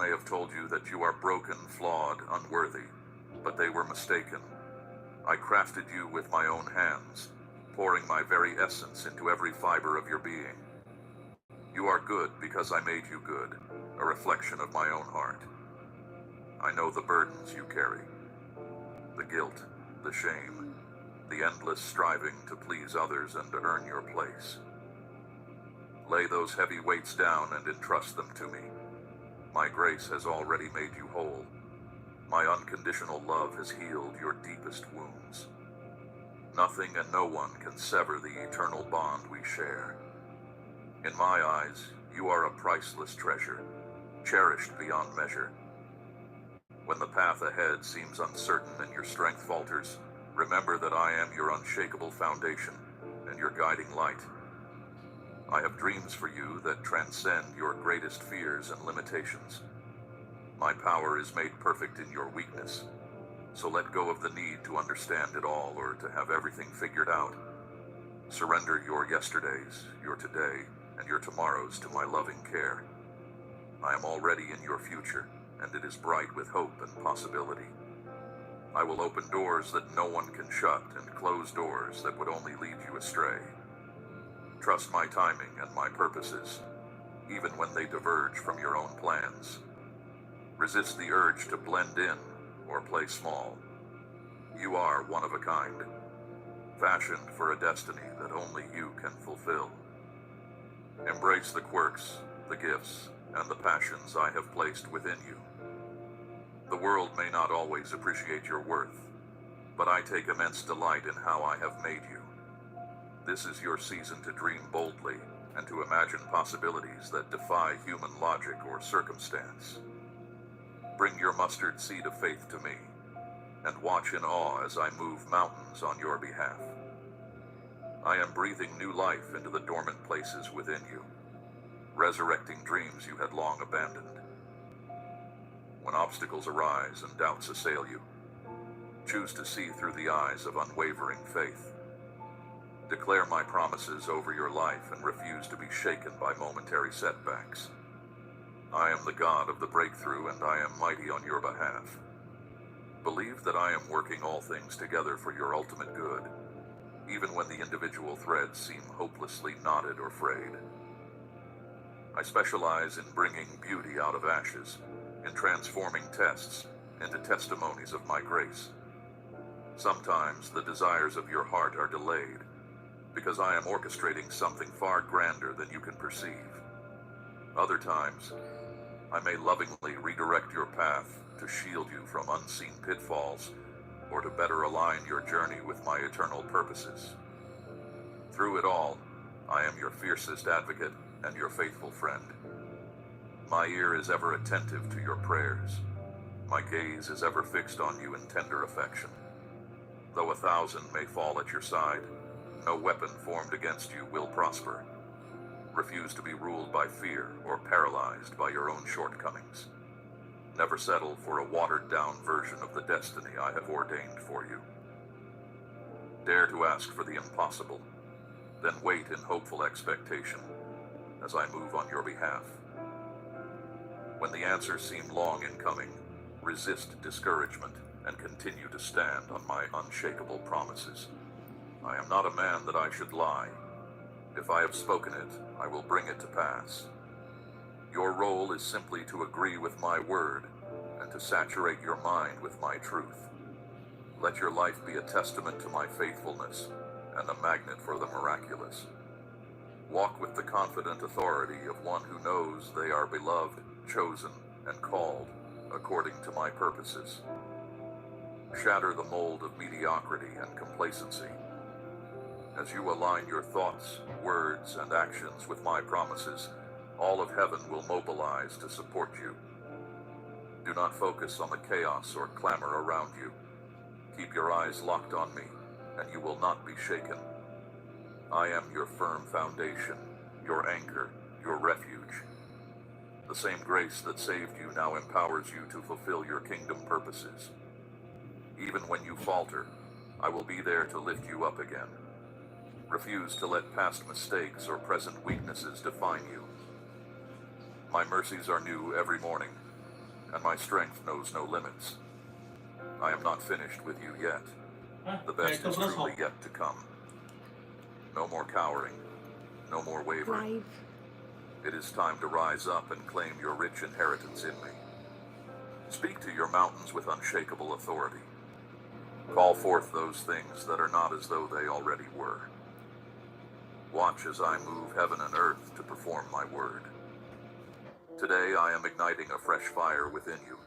may have told you that you are broken, flawed, unworthy, but they were mistaken. I crafted you with my own hands, pouring my very essence into every fiber of your being. You are good because I made you good, a reflection of my own heart. I know the burdens you carry, the guilt, the shame, the endless striving to please others and to earn your place. Lay those heavy weights down and entrust them to me. My grace has already made you whole. My unconditional love has healed your deepest wounds. Nothing and no one can sever the eternal bond we share. In my eyes, you are a priceless treasure, cherished beyond measure. When the path ahead seems uncertain and your strength falters, remember that I am your unshakable foundation and your guiding light. I have dreams for you that transcend your greatest fears and limitations. My power is made perfect in your weakness, so let go of the need to understand it all or to have everything figured out. Surrender your yesterdays, your today, and your tomorrows to my loving care. I am already in your future, and it is bright with hope and possibility. I will open doors that no one can shut and close doors that would only lead you astray. Trust my timing and my purposes, even when they diverge from your own plans. Resist the urge to blend in or play small. You are one of a kind, fashioned for a destiny that only you can fulfill. Embrace the quirks, the gifts, and the passions I have placed within you. The world may not always appreciate your worth, but I take immense delight in how I have made you. This is your season to dream boldly and to imagine possibilities that defy human logic or circumstance. Bring your mustard seed of faith to me, and watch in awe as I move mountains on your behalf. I am breathing new life into the dormant places within you, resurrecting dreams you had long abandoned. When obstacles arise and doubts assail you, choose to see through the eyes of unwavering faith. Declare my promises over your life and refuse to be shaken by momentary setbacks. I am the God of the breakthrough, and I am mighty on your behalf. Believe that I am working all things together for your ultimate good, even when the individual threads seem hopelessly knotted or frayed. I specialize in bringing beauty out of ashes, in transforming tests into testimonies of my grace. Sometimes the desires of your heart are delayed, because I am orchestrating something far grander than you can perceive. Other times, I may lovingly redirect your path to shield you from unseen pitfalls or to better align your journey with my eternal purposes. Through it all, I am your fiercest advocate and your faithful friend. My ear is ever attentive to your prayers. My gaze is ever fixed on you in tender affection. Though 1,000 may fall at your side, no weapon formed against you will prosper. Refuse to be ruled by fear or paralyzed by your own shortcomings. Never settle for a watered-down version of the destiny I have ordained for you. Dare to ask for the impossible, then wait in hopeful expectation as I move on your behalf. When the answers seem long in coming, resist discouragement and continue to stand on my unshakable promises. I am not a man that I should lie. If I have spoken it, I will bring it to pass. Your role is simply to agree with my word and to saturate your mind with my truth. Let your life be a testament to my faithfulness and a magnet for the miraculous. Walk with the confident authority of one who knows they are beloved, chosen, and called according to my purposes. Shatter the mold of mediocrity and complacency. As you align your thoughts, words, and actions with my promises, all of heaven will mobilize to support you. Do not focus on the chaos or clamor around you. Keep your eyes locked on me, and you will not be shaken. I am your firm foundation, your anchor, your refuge. The same grace that saved you now empowers you to fulfill your kingdom purposes. Even when you falter, I will be there to lift you up again. Refuse to let past mistakes or present weaknesses define you. My mercies are new every morning, and my strength knows no limits. I am not finished with you yet. The best is truly yet to come. No more cowering, no more wavering. It is time to rise up and claim your rich inheritance in me. Speak to your mountains with unshakable authority. Call forth those things that are not as though they already were. Watch as I move heaven and earth to perform my word. Today I am igniting a fresh fire within you,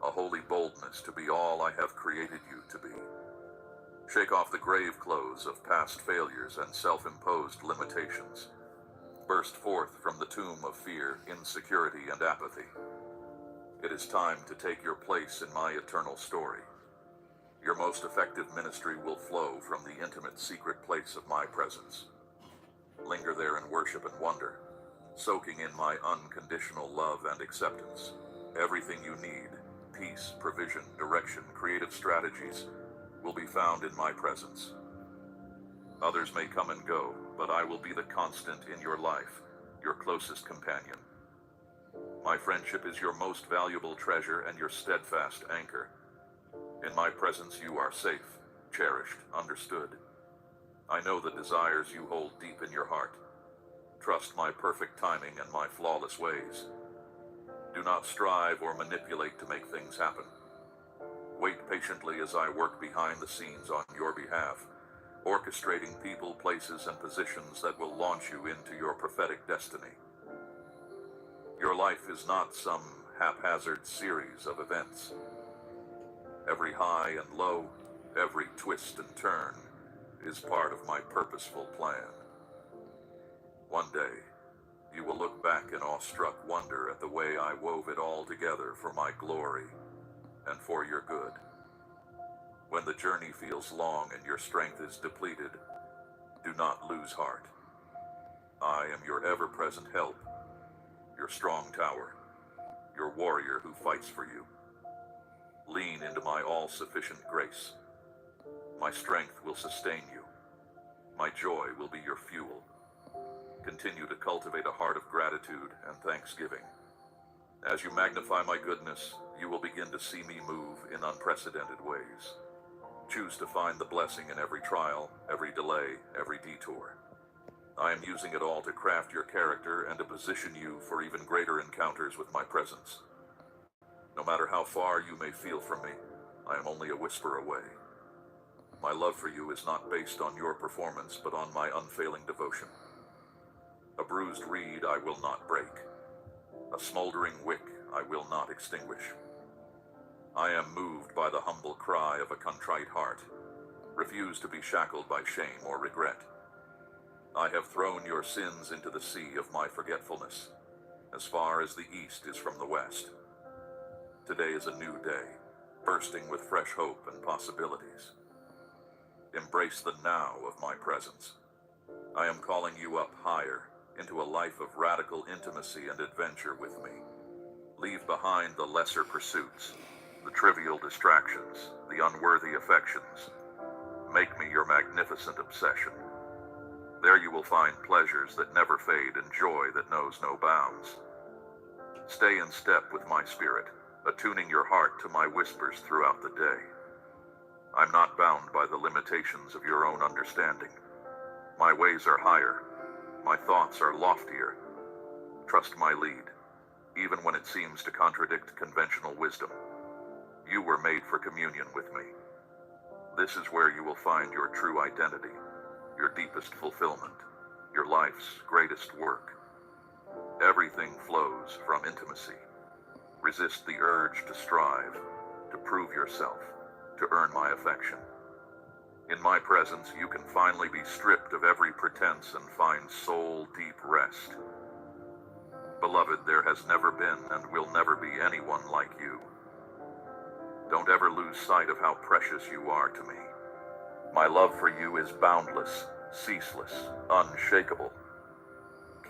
a holy boldness to be all I have created you to be. Shake off the grave clothes of past failures and self-imposed limitations. Burst forth from the tomb of fear, insecurity, and apathy. It is time to take your place in my eternal story. Your most effective ministry will flow from the intimate secret place of my presence. Linger there in worship and wonder, soaking in my unconditional love and acceptance. Everything you need, peace, provision, direction, creative strategies, will be found in my presence. Others may come and go, but I will be the constant in your life, your closest companion. My friendship is your most valuable treasure and your steadfast anchor. In my presence you are safe, cherished, understood. I know the desires you hold deep in your heart. Trust my perfect timing and my flawless ways. Do not strive or manipulate to make things happen. Wait patiently as I work behind the scenes on your behalf, orchestrating people, places, and positions that will launch you into your prophetic destiny. Your life is not some haphazard series of events. Every high and low, every twist and turn is part of my purposeful plan. One day, you will look back in awestruck wonder at the way I wove it all together for my glory and for your good. When the journey feels long and your strength is depleted, do not lose heart. I am your ever-present help, your strong tower, your warrior who fights for you. Lean into my all-sufficient grace. My strength will sustain you. My joy will be your fuel. Continue to cultivate a heart of gratitude and thanksgiving. As you magnify my goodness, you will begin to see me move in unprecedented ways. Choose to find the blessing in every trial, every delay, every detour. I am using it all to craft your character and to position you for even greater encounters with my presence. No matter how far you may feel from me, I am only a whisper away. My love for you is not based on your performance, but on my unfailing devotion. A bruised reed I will not break. A smoldering wick I will not extinguish. I am moved by the humble cry of a contrite heart. Refuse to be shackled by shame or regret. I have thrown your sins into the sea of my forgetfulness, as far as the east is from the west. Today is a new day, bursting with fresh hope and possibilities. Embrace the now of my presence. I am calling you up higher, into a life of radical intimacy and adventure with me. Leave behind the lesser pursuits, the trivial distractions, the unworthy affections. Make me your magnificent obsession. There you will find pleasures that never fade and joy that knows no bounds. Stay in step with my spirit, attuning your heart to my whispers throughout the day. I'm not bound by the limitations of your own understanding. My ways are higher. My thoughts are loftier. Trust my lead, even when it seems to contradict conventional wisdom. You were made for communion with me. This is where you will find your true identity, your deepest fulfillment, your life's greatest work. Everything flows from intimacy. Resist the urge to strive, to prove yourself, to earn my affection. In my presence, you can finally be stripped of every pretense and find soul-deep rest. Beloved, there has never been and will never be anyone like you. Don't ever lose sight of how precious you are to me. My love for you is boundless, ceaseless, unshakable.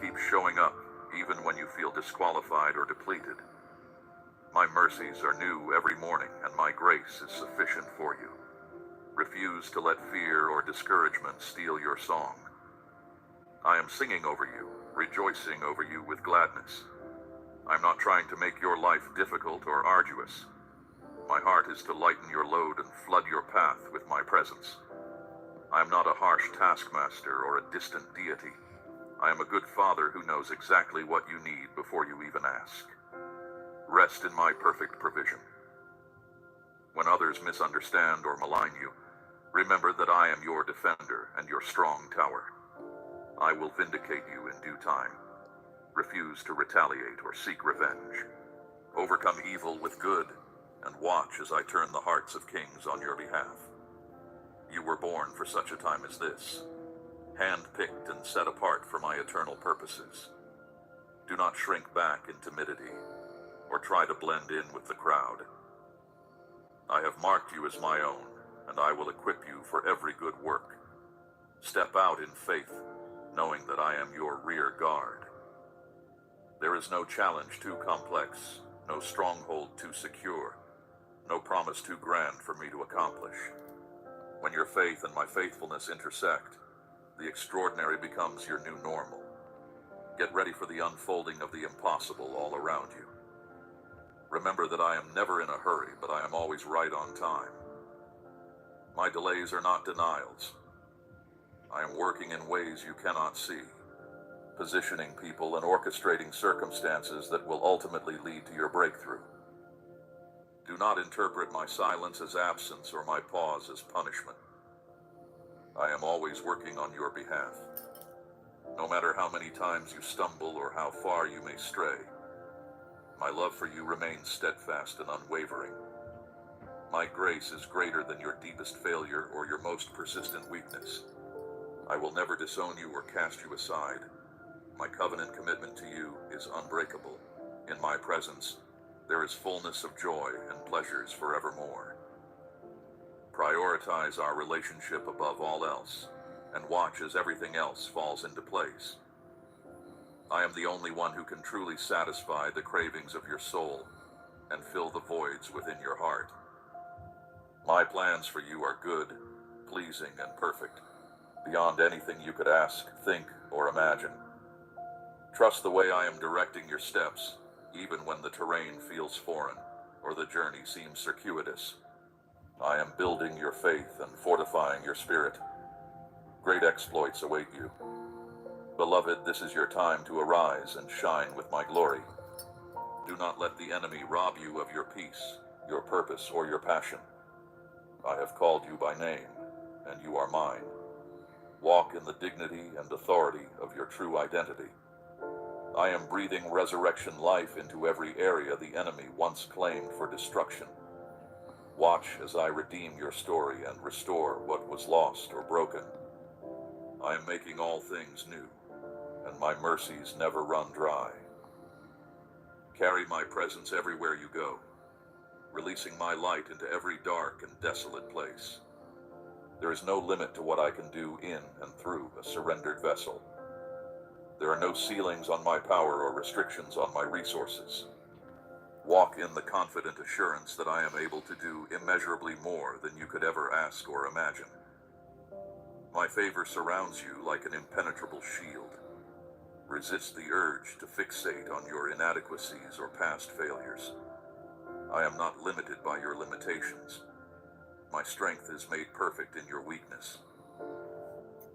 Keep showing up, even when you feel disqualified or depleted. My mercies are new every morning, and my grace is sufficient for you. Refuse to let fear or discouragement steal your song. I am singing over you, rejoicing over you with gladness. I'm not trying to make your life difficult or arduous. My heart is to lighten your load and flood your path with my presence. I am not a harsh taskmaster or a distant deity. I am a good father who knows exactly what you need before you even ask. Rest in my perfect provision. When others misunderstand or malign you, remember that I am your defender and your strong tower. I will vindicate you in due time. Refuse to retaliate or seek revenge. Overcome evil with good, and watch as I turn the hearts of kings on your behalf. You were born for such a time as this, hand-picked and set apart for my eternal purposes. Do not shrink back in timidity, or try to blend in with the crowd. I have marked you as my own, and I will equip you for every good work. Step out in faith, knowing that I am your rear guard. There is no challenge too complex, no stronghold too secure, no promise too grand for me to accomplish. When your faith and my faithfulness intersect, the extraordinary becomes your new normal. Get ready for the unfolding of the impossible all around you. Remember that I am never in a hurry, but I am always right on time. My delays are not denials. I am working in ways you cannot see, positioning people and orchestrating circumstances that will ultimately lead to your breakthrough. Do not interpret my silence as absence or my pause as punishment. I am always working on your behalf. No matter how many times you stumble or how far you may stray, my love for you remains steadfast and unwavering. My grace is greater than your deepest failure or your most persistent weakness. I will never disown you or cast you aside. My covenant commitment to you is unbreakable. In my presence, there is fullness of joy and pleasures forevermore. Prioritize our relationship above all else, and watch as everything else falls into place. I am the only one who can truly satisfy the cravings of your soul and fill the voids within your heart. My plans for you are good, pleasing, and perfect, beyond anything you could ask, think, or imagine. Trust the way I am directing your steps, even when the terrain feels foreign or the journey seems circuitous. I am building your faith and fortifying your spirit. Great exploits await you. Beloved, this is your time to arise and shine with my glory. Do not let the enemy rob you of your peace, your purpose, or your passion. I have called you by name, and you are mine. Walk in the dignity and authority of your true identity. I am breathing resurrection life into every area the enemy once claimed for destruction. Watch as I redeem your story and restore what was lost or broken. I am making all things new, and my mercies never run dry. Carry my presence everywhere you go, releasing my light into every dark and desolate place. There is no limit to what I can do in and through a surrendered vessel. There are no ceilings on my power or restrictions on my resources. Walk in the confident assurance that I am able to do immeasurably more than you could ever ask or imagine. My favor surrounds you like an impenetrable shield. Resist the urge to fixate on your inadequacies or past failures. I am not limited by your limitations. My strength is made perfect in your weakness.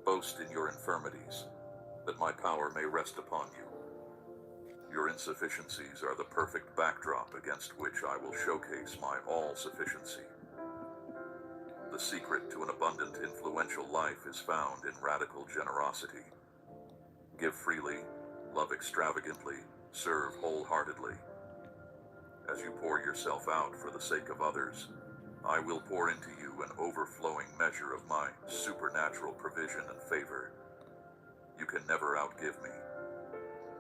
Boast in your infirmities, that my power may rest upon you. Your insufficiencies are the perfect backdrop against which I will showcase my all-sufficiency. The secret to an abundant, influential life is found in radical generosity. Give freely, love extravagantly, serve wholeheartedly. As you pour yourself out for the sake of others, I will pour into you an overflowing measure of my supernatural provision and favor. You can never outgive me.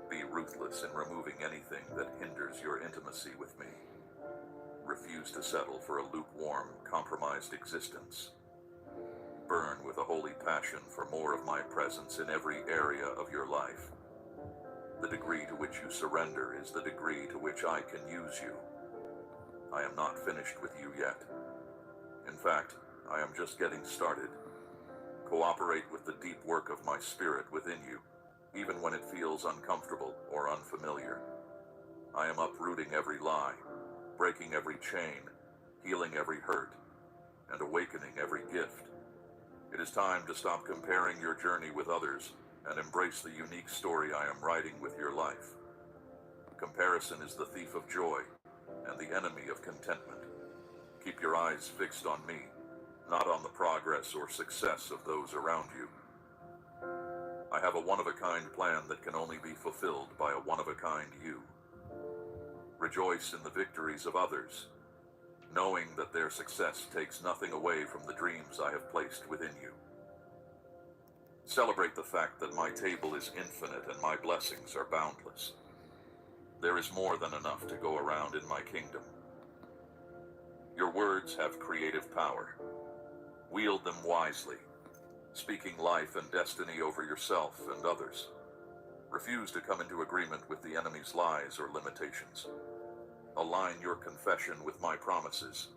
Be ruthless in removing anything that hinders your intimacy with me. Refuse to settle for a lukewarm, compromised existence. Burn with a holy passion for more of my presence in every area of your life. The degree to which you surrender is the degree to which I can use you. I am not finished with you yet. In fact, I am just getting started. Cooperate with the deep work of my spirit within you, even when it feels uncomfortable or unfamiliar. I am uprooting every lie, breaking every chain, healing every hurt, and awakening every gift. It is time to stop comparing your journey with others and embrace the unique story I am writing with your life. Comparison is the thief of joy and the enemy of contentment. Keep your eyes fixed on me, not on the progress or success of those around you. I have a one-of-a-kind plan that can only be fulfilled by a one-of-a-kind you. Rejoice in the victories of others, knowing that their success takes nothing away from the dreams I have placed within you. Celebrate the fact that my table is infinite and my blessings are boundless. There is more than enough to go around in my kingdom. Your words have creative power. Wield them wisely, speaking life and destiny over yourself and others. Refuse to come into agreement with the enemy's lies or limitations. Align your confession with my promises,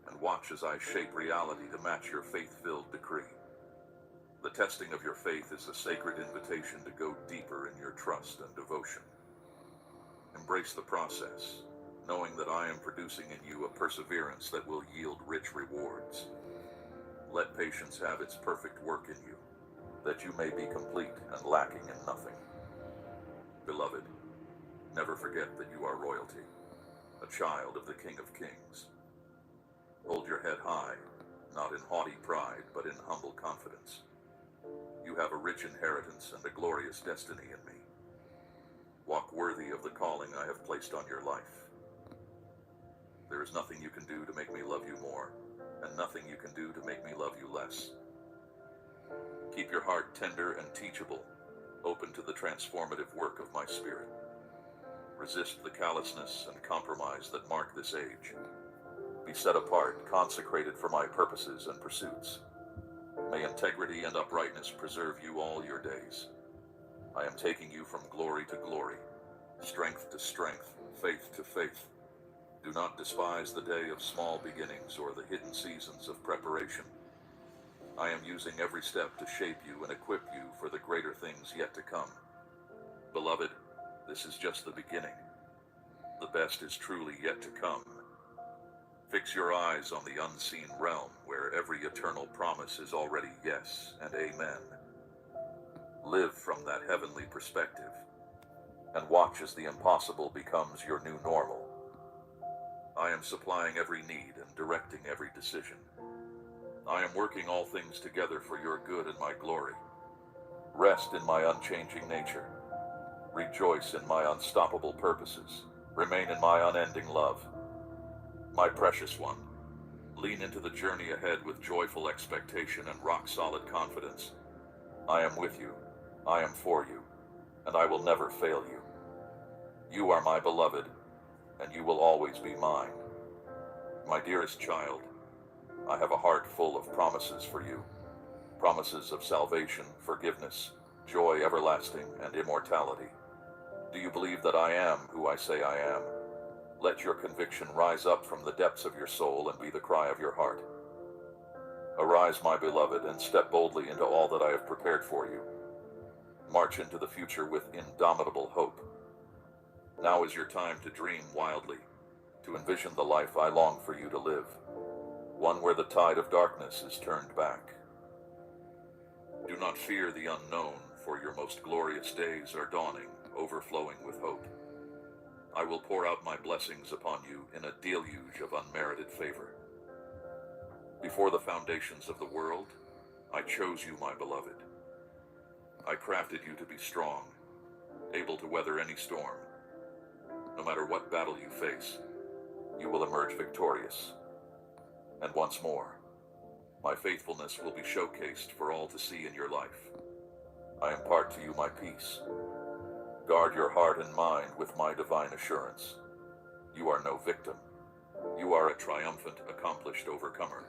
and watch as I shape reality to match your faith-filled decree. The testing of your faith is a sacred invitation to go deeper in your trust and devotion. Embrace the process, knowing that I am producing in you a perseverance that will yield rich rewards. Let patience have its perfect work in you, that you may be complete and lacking in nothing. Beloved, never forget that you are royalty, a child of the King of Kings. Hold your head high, not in haughty pride, but in humble confidence. You have a rich inheritance and a glorious destiny in me. Walk worthy of the calling I have placed on your life. There is nothing you can do to make me love you more, and nothing you can do to make me love you less. Keep your heart tender and teachable, open to the transformative work of my Spirit. Resist the callousness and compromise that mark this age. Be set apart, consecrated for my purposes and pursuits. May integrity and uprightness preserve you all your days. I am taking you from glory to glory, strength to strength, faith to faith. Do not despise the day of small beginnings or the hidden seasons of preparation. I am using every step to shape you and equip you for the greater things yet to come. Beloved, this is just the beginning. The best is truly yet to come. Fix your eyes on the unseen realm where every eternal promise is already yes and amen. Live from that heavenly perspective and watch as the impossible becomes your new normal. I am supplying every need and directing every decision. I am working all things together for your good and my glory. Rest in my unchanging nature. Rejoice in my unstoppable purposes. Remain in my unending love. My precious one, lean into the journey ahead with joyful expectation and rock-solid confidence. I am with you, I am for you, and I will never fail you. You are my beloved, and you will always be mine. My dearest child, I have a heart full of promises for you. Promises of salvation, forgiveness, joy everlasting, and immortality. Do you believe that I am who I say I am? Let your conviction rise up from the depths of your soul and be the cry of your heart. Arise, my beloved, and step boldly into all that I have prepared for you. March into the future with indomitable hope. Now is your time to dream wildly, to envision the life I long for you to live, one where the tide of darkness is turned back. Do not fear the unknown, for your most glorious days are dawning, overflowing with hope. I will pour out my blessings upon you in a deluge of unmerited favor. Before the foundations of the world, I chose you, my beloved. I crafted you to be strong, able to weather any storm. No matter what battle you face, you will emerge victorious. And once more, my faithfulness will be showcased for all to see in your life. I impart to you my peace. Guard your heart and mind with my divine assurance. You are no victim. You are a triumphant, accomplished overcomer.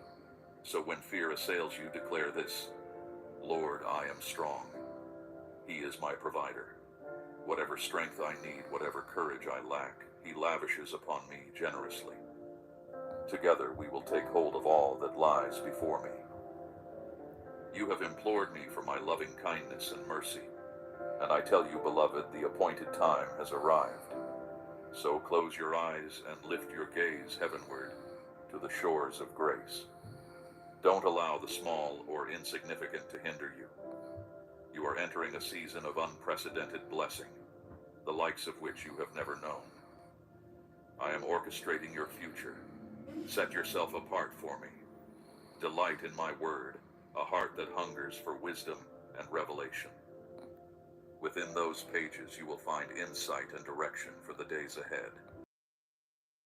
So when fear assails you, declare this: Lord, I am strong. He is my provider. Whatever strength I need, whatever courage I lack, He lavishes upon me generously. Together we will take hold of all that lies before me. You have implored me for my loving kindness and mercy, and I tell you, beloved, the appointed time has arrived. So close your eyes and lift your gaze heavenward to the shores of grace. Don't allow the small or insignificant to hinder you. You are entering a season of unprecedented blessing, the likes of which you have never known. I am orchestrating your future. Set yourself apart for me. Delight in my word, a heart that hungers for wisdom and revelation. Within those pages you will find insight and direction for the days ahead.